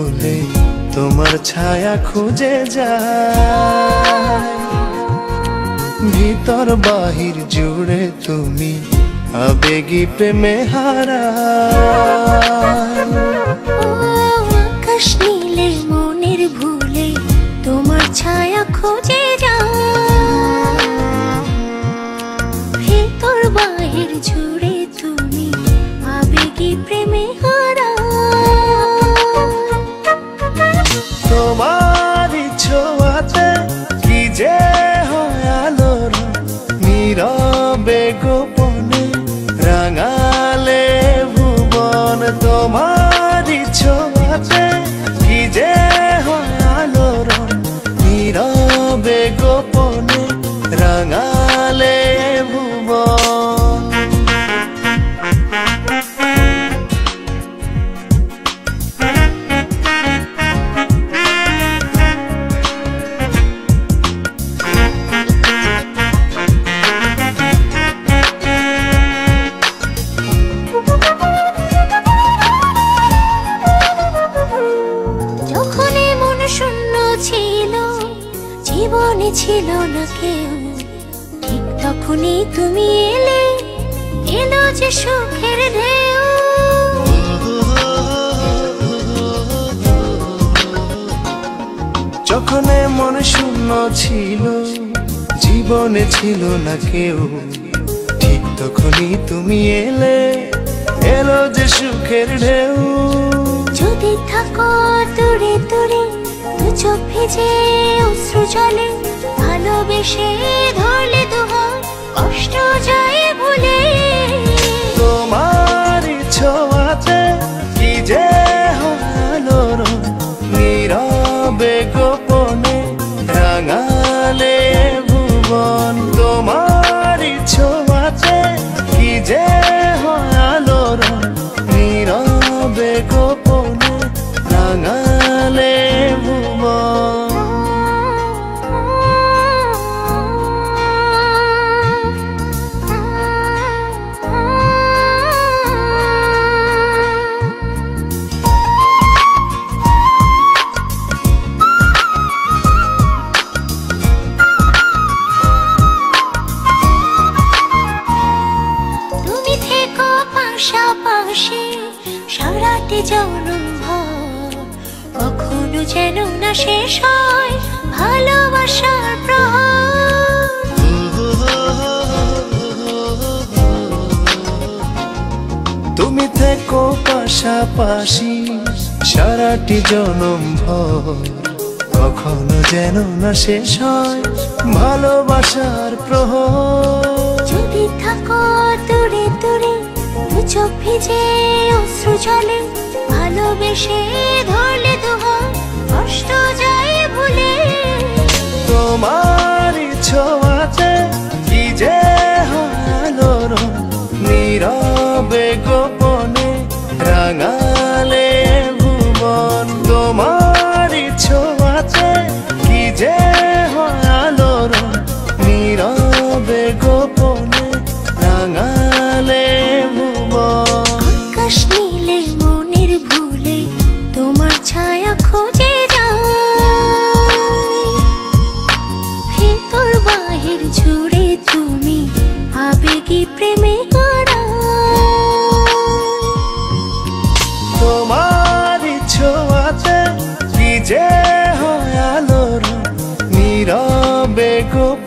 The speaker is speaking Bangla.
ভুলে তোমার ছায়া খুঁজে যায়। ভিতর বাহির জুড়ে তুমি আবেগী প্রেমে হারায়। আকাশ নীলে মনের ভুলে তোমার ছায়া খুঁজে যায়। ভিতর বাহির জুড়ে তুমি আবেগী প্রেমে তোমার ছোঁয়াতে কি যে হয় আলোর নীরবে গোপনে রাঙালে ভুবন। তোমার ছোঁয়াতে কি যে হয় আলোর নীরবে গোপনে রাঙালে ভুবন। জীবনে ছিল না কেউ, ঠিক তখনই তুমি এলে, এলো যে সুখের ঢেউ। যখন মন শূন্য ছিল, জীবনে ছিল না কেউ, ঠিক তখনই তুমি এলে, এলো যে সুখের ঢেউ। যদি থাকো দূরে দূরে, দু চোখ ভিজে অশ্রু জলে, ভালোবেসে ধরলে দুহাত কষ্ট যায় ভুলে। তোমার ছোঁয়াতে কি যে আলোর নীরবে গোপনে রাঙালে ভুবন। তোমার ছোঁয়াতে কি যে আলোর নীরবে গোপনে রাঙালে ভুবন। পাশাপাশি সারাটি জনম ভর, কখনো যেন না শেষ হয় ভালোবাসার প্রহর। তুমি থেকো পাশাপাশি সারাটি জনম ভর, কখনো যেন না শেষ হয় ভালোবাসার প্রহর। যদি থাকো দূরে দূরে, দু চোখ ভিজে অশ্রু জলে, ভালোবেসে ধরলে দুহাত কষ্ট যায় ভুলে। তোমার ছোঁয়াতে কি যে আলোর নীরবে গোপনে রাঙালে ভুবন। তোমার ছোঁয়াতে কি যে আলোর নীরবে গোপনে রাঙালে ভুবন। আকাশ নীলে মনের ভুলে তোমার ছায়া খুঁজে যায়। ভিতর বাহির জুড়ে তুমি আবেগী প্রেমে তোমার ছোঁয়াতে কি যে আলোর নীরবে গোপনে